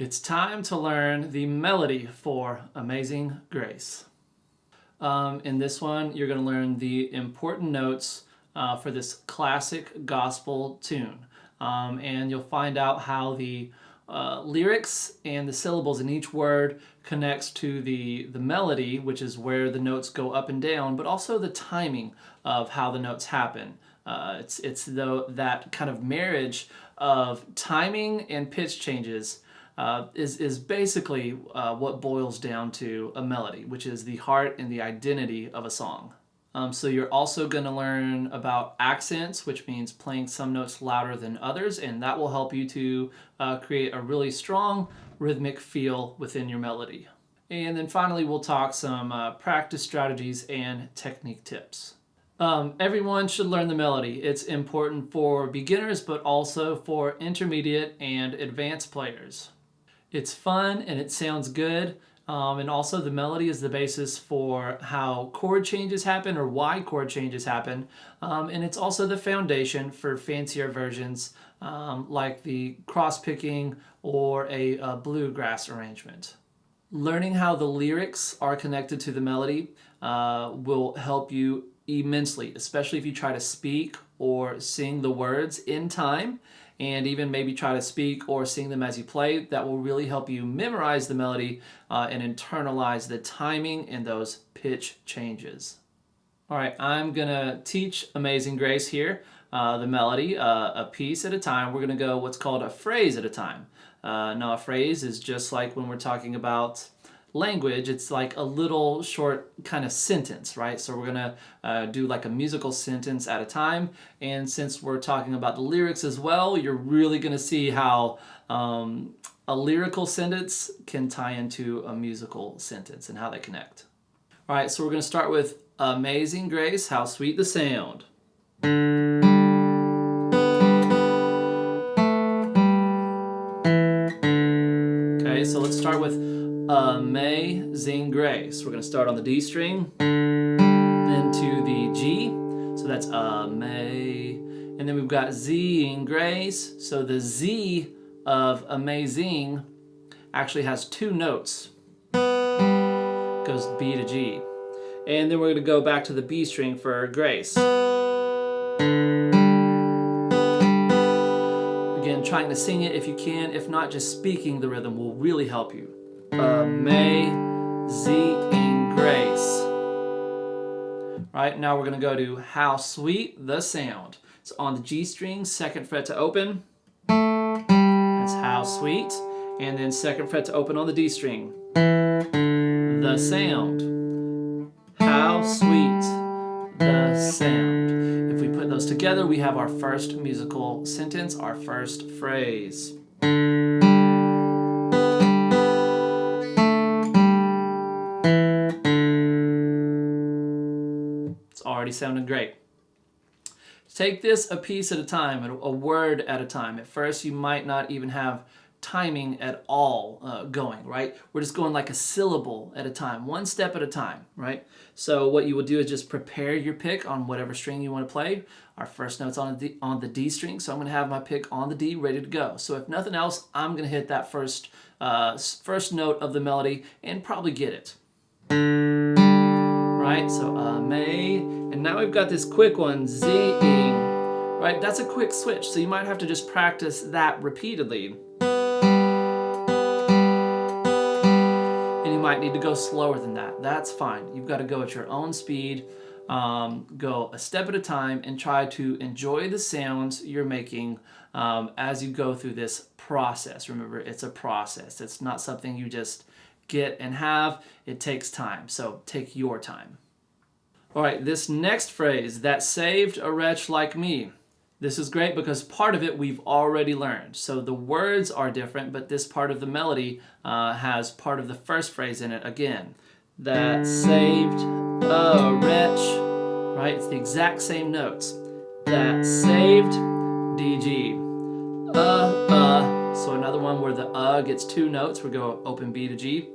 It's time to learn the melody for Amazing Grace. In this one, you're going to learn the important notes for this classic gospel tune. And you'll find out how the lyrics and the syllables in each word connects to the melody, which is where the notes go up and down, but also the timing of how the notes happen. It's that kind of marriage of timing and pitch changes is basically what boils down to a melody, which is the heart and the identity of a song. So you're also going to learn about accents, which means playing some notes louder than others, and that will help you to create a really strong rhythmic feel within your melody. And then finally, we'll talk some practice strategies and technique tips. Everyone should learn the melody. It's important for beginners, but also for intermediate and advanced players. It's fun and it sounds good. And also the melody is the basis for how chord changes happen or why chord changes happen. And it's also the foundation for fancier versions like the cross-picking or a bluegrass arrangement. Learning how the lyrics are connected to the melody will help you immensely, especially if you try to speak or sing the words in time, and even maybe try to speak or sing them as you play. That will really help you memorize the melody and internalize the timing and those pitch changes. All right, I'm gonna teach Amazing Grace here, the melody, a piece at a time. We're gonna go what's called a phrase at a time. Now a phrase is just like when we're talking about language, it's like a little short kind of sentence, right? So we're gonna do like a musical sentence at a time, and since we're talking about the lyrics as well, you're really gonna see how a lyrical sentence can tie into a musical sentence and how they connect. All right, so we're gonna start with Amazing Grace, how sweet the sound. Okay, so let's start with Amazing Grace. We're going to start on the D string, then to the G, so that's and then we've got Zing Grace. So the Z of Amazing actually has two notes. Goes B to G. And then we're going to go back to the B string for Grace. Again, trying to sing it if you can. If not, just speaking the rhythm will really help you. Amazing Grace. Right, now we're going to go to How Sweet the Sound. It's on the G string, 2nd fret to open. That's How Sweet. And then 2nd fret to open on the D string. The sound. How sweet the sound. If we put those together, we have our first musical sentence, our first phrase. Already sounding great. Take this a piece at a time, a word at a time. At first, you might not even have timing at all going, right? We're just going like a syllable at a time, one step at a time, right? So what you will do is just prepare your pick on whatever string you want to play. Our first note's on the D string, so I'm going to have my pick on the D ready to go. So if nothing else, I'm going to hit that first note of the melody and probably get it. Right, so and now we've got this quick one, Z-ing, right? That's a quick switch, so you might have to just practice that repeatedly. And you might need to go slower than that. That's fine. You've got to go at your own speed, go a step at a time, and try to enjoy the sounds you're making as you go through this process. Remember, it's a process. It's not something you just get and have. It takes time, so take your time. All right, this next phrase, that saved a wretch like me. This is great because part of it we've already learned. So the words are different, but this part of the melody has part of the first phrase in it again. That saved a wretch, right? It's the exact same notes. That saved D-G. So another one where the gets two notes. We go open B to G.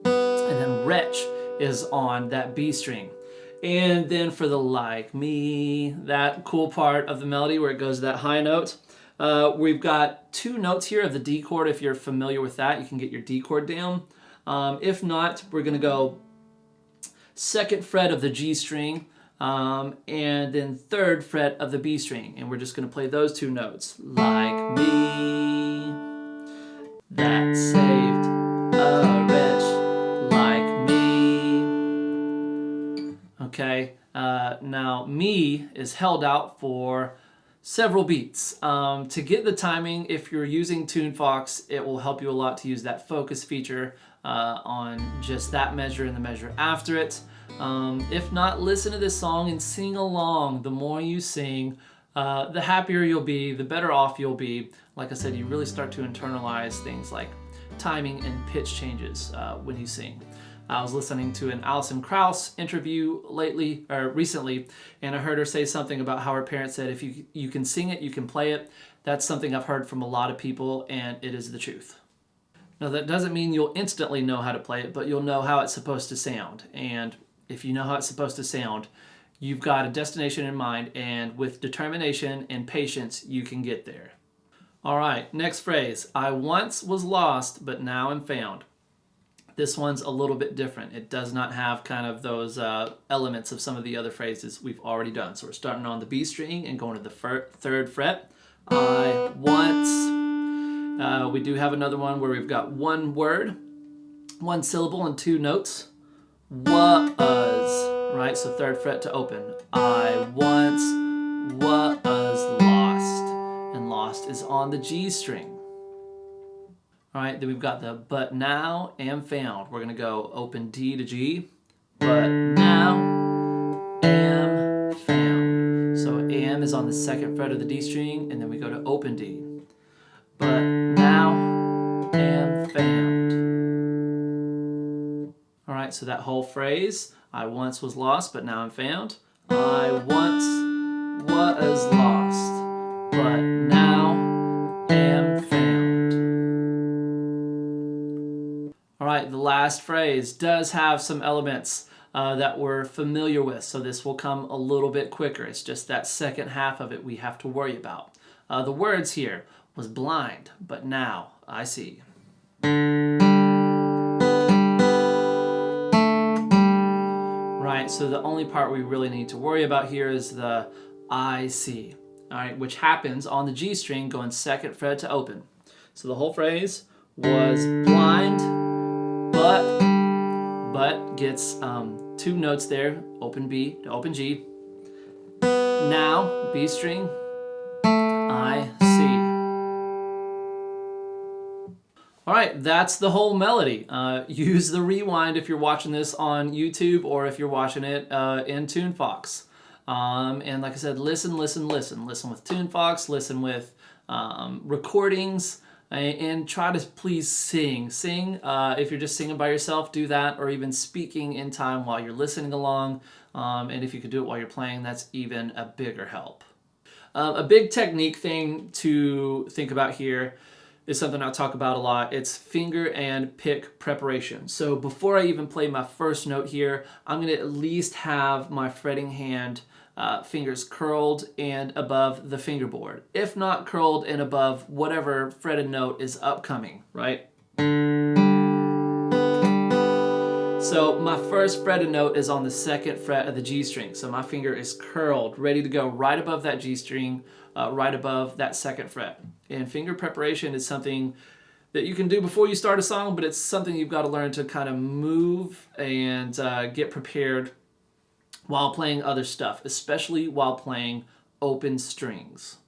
And then wretch is on that B string. And then for the like me, that cool part of the melody where it goes to that high note, We've got 2 notes here of the D chord. If you're familiar with that, you can get your D chord down. If not, we're going to go 2nd fret of the G string, and then 3rd fret of the B string. And we're just going to play those 2 notes. Like me, that saved a wretch like me. Okay, now me is held out for several beats. To get the timing, if you're using TuneFox, it will help you a lot to use that focus feature on just that measure and the measure after it. If not, listen to this song and sing along. The more you sing, the happier you'll be, the better off you'll be. Like I said, you really start to internalize things like timing and pitch changes when you sing. I was listening to an Alison Krauss interview recently, and I heard her say something about how her parents said, if you can sing it, you can play it. That's something I've heard from a lot of people, and it is the truth. Now, that doesn't mean you'll instantly know how to play it, but you'll know how it's supposed to sound. And if you know how it's supposed to sound, you've got a destination in mind, and with determination and patience, you can get there. All right, next phrase. I once was lost, but now am found. This one's a little bit different. It does not have kind of those elements of some of the other phrases we've already done. So we're starting on the B string and going to the 3rd fret. I once. We do have another one where we've got 1 word, 1 syllable, and 2 notes. Was, right? So 3rd fret to open. I once was lost. And lost is on the G string. All right, then we've got the but now am found. We're going to go open D to G. But now am found. So am is on the 2nd fret of the D string, and then we go to open D. But now am found. All right, so that whole phrase, I once was lost, but now I'm found. I once was lost, but now am found. All right, the last phrase does have some elements that we're familiar with, so this will come a little bit quicker. It's just that second half of it we have to worry about. The words here was blind, but now I see. Right, so the only part we really need to worry about here is the I see, all right, which happens on the G string going 2nd fret to open. So the whole phrase was blind, but gets 2 notes there, open B to open G. Now, B string, I see. All right, that's the whole melody. Use the rewind if you're watching this on YouTube or if you're watching it in TuneFox. And like I said, listen with TuneFox, listen with recordings, and try to please sing. If you're just singing by yourself, do that, or even speaking in time while you're listening along. And if you could do it while you're playing, that's even a bigger help. A big technique thing to think about here is something I talk about a lot. It's finger and pick preparation. So before I even play my first note here, I'm going to at least have my fretting hand fingers curled and above the fingerboard. If not curled and above whatever fretted note is upcoming, right? So my first fretted note is on the 2nd fret of the G string. So my finger is curled, ready to go right above that G string, right above that 2nd fret. And finger preparation is something that you can do before you start a song, but it's something you've got to learn to kind of move and get prepared while playing other stuff, especially while playing open strings.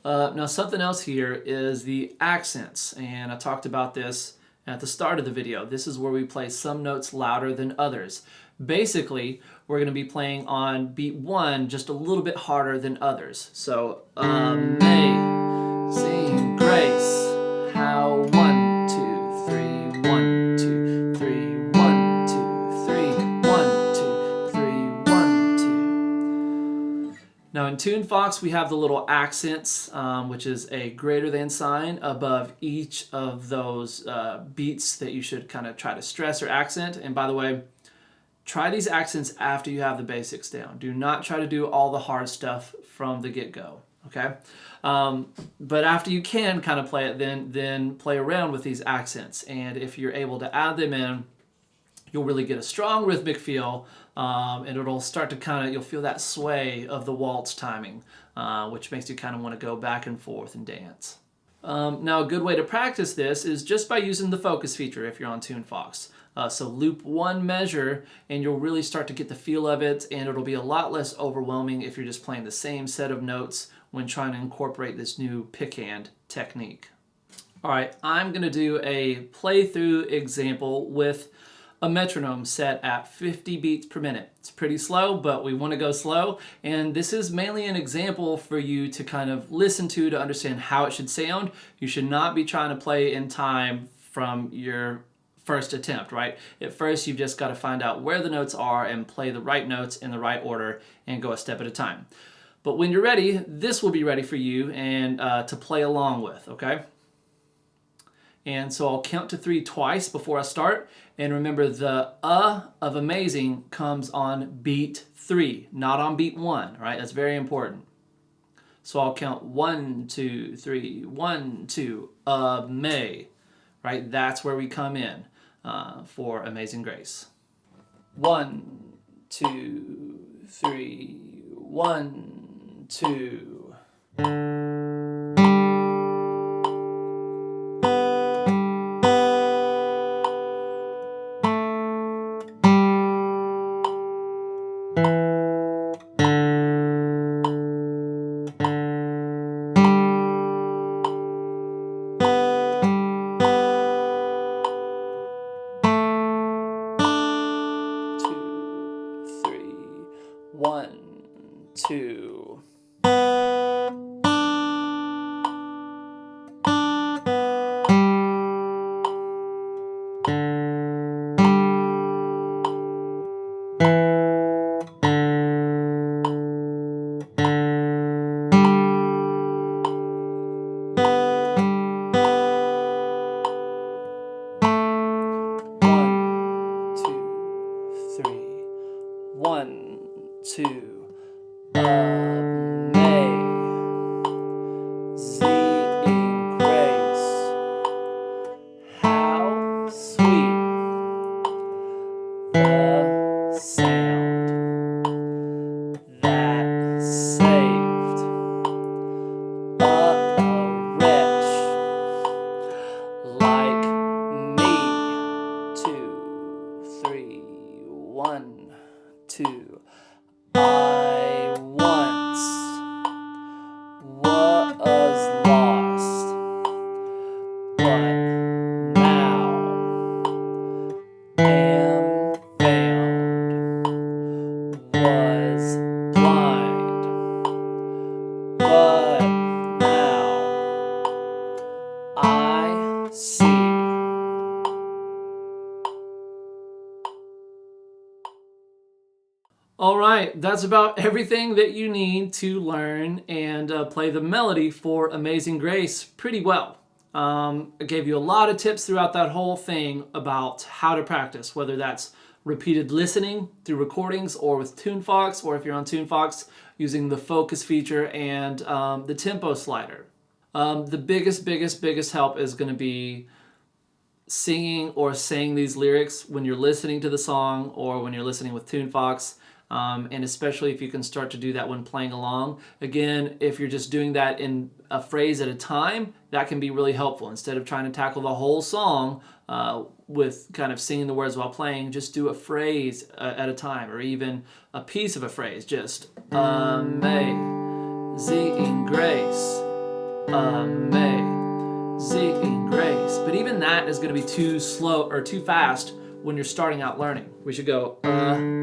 Now something else here is the accents, and I talked about this at the start of the video. This is where we play some notes louder than others. Basically, we're going to be playing on beat 1 just a little bit harder than others. So, amazing grace, how 1, 2, 3, 1, 2, 3, 1, 2, 3, 1, 2, 3, 1, 2. Now in TuneFox, we have the little accents, which is a greater than sign above each of those beats that you should kind of try to stress or accent. And by the way, try these accents after you have the basics down. Do not try to do all the hard stuff from the get-go. okay? But after you can kind of play it, then play around with these accents. And if you're able to add them in, you'll really get a strong rhythmic feel, and it'll start to kind of, you'll feel that sway of the waltz timing, which makes you kind of want to go back and forth and dance. Now, a good way to practice this is just by using the focus feature if you're on TuneFox. So loop one measure, and you'll really start to get the feel of it, and it'll be a lot less overwhelming if you're just playing the same set of notes when trying to incorporate this new pick hand technique. All right, I'm going to do a playthrough example with a metronome set at 50 beats per minute. It's pretty slow, but we want to go slow, and this is mainly an example for you to kind of listen to understand how it should sound. You should not be trying to play in time from your first attempt, right? At first, you've just got to find out where the notes are and play the right notes in the right order and go a step at a time. But when you're ready, this will be ready for you and to play along with, okay? And so I'll count to 3 twice before I start. And remember, the of amazing comes on beat 3, not on beat 1, right? That's very important. So I'll count 1, 2, 3, 1, 2, May, right? That's where we come in for Amazing Grace. 1, 2, 3, 1, 2. One, two. One, two, amazing grace, how sweet the sound that saved a wretch like me. 2, 3, 1, 2. I once was lost, but now am found. Was blind, but now I see. All right, that's about everything that you need to learn and play the melody for Amazing Grace pretty well. I gave you a lot of tips throughout that whole thing about how to practice, whether that's repeated listening through recordings or with TuneFox, or if you're on TuneFox, using the focus feature and the tempo slider. The biggest help is going to be singing or saying these lyrics when you're listening to the song or when you're listening with TuneFox. And especially if you can start to do that when playing along. Again, if you're just doing that in a phrase at a time, that can be really helpful. Instead of trying to tackle the whole song with kind of singing the words while playing, just do a phrase at a time, or even a piece of a phrase. Just amazing grace, amazing grace. But even that is going to be too slow or too fast when you're starting out learning. We should go amazing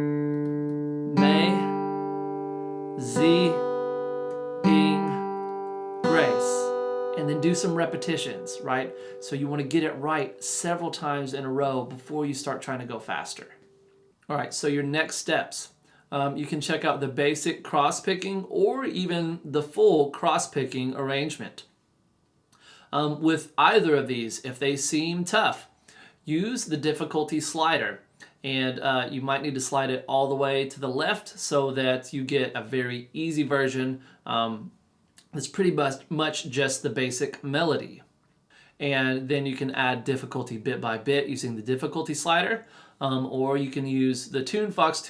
grace, and then do some repetitions, right? So you want to get it right several times in a row before you start trying to go faster. All right, so your next steps. You can check out the basic cross-picking or even the full cross-picking arrangement. With either of these, if they seem tough, use the difficulty slider. And you might need to slide it all the way to the left so that you get a very easy version It's pretty much just the basic melody. And then you can add difficulty bit by bit using the difficulty slider, or you can use the TuneFox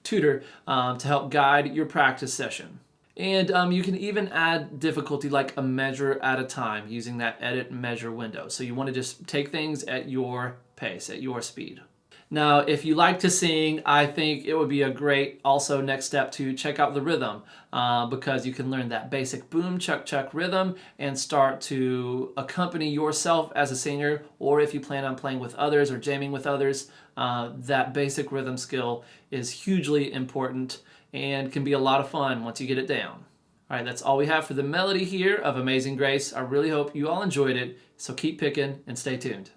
tutor to help guide your practice session. And you can even add difficulty like a measure at a time using that edit measure window. So you want to just take things at your pace, at your speed. Now, if you like to sing, I think it would be a great also next step to check out the rhythm because you can learn that basic boom, chuck, chuck rhythm and start to accompany yourself as a singer, or if you plan on playing with others or jamming with others, that basic rhythm skill is hugely important and can be a lot of fun once you get it down. All right, that's all we have for the melody here of Amazing Grace. I really hope you all enjoyed it, so keep picking and stay tuned.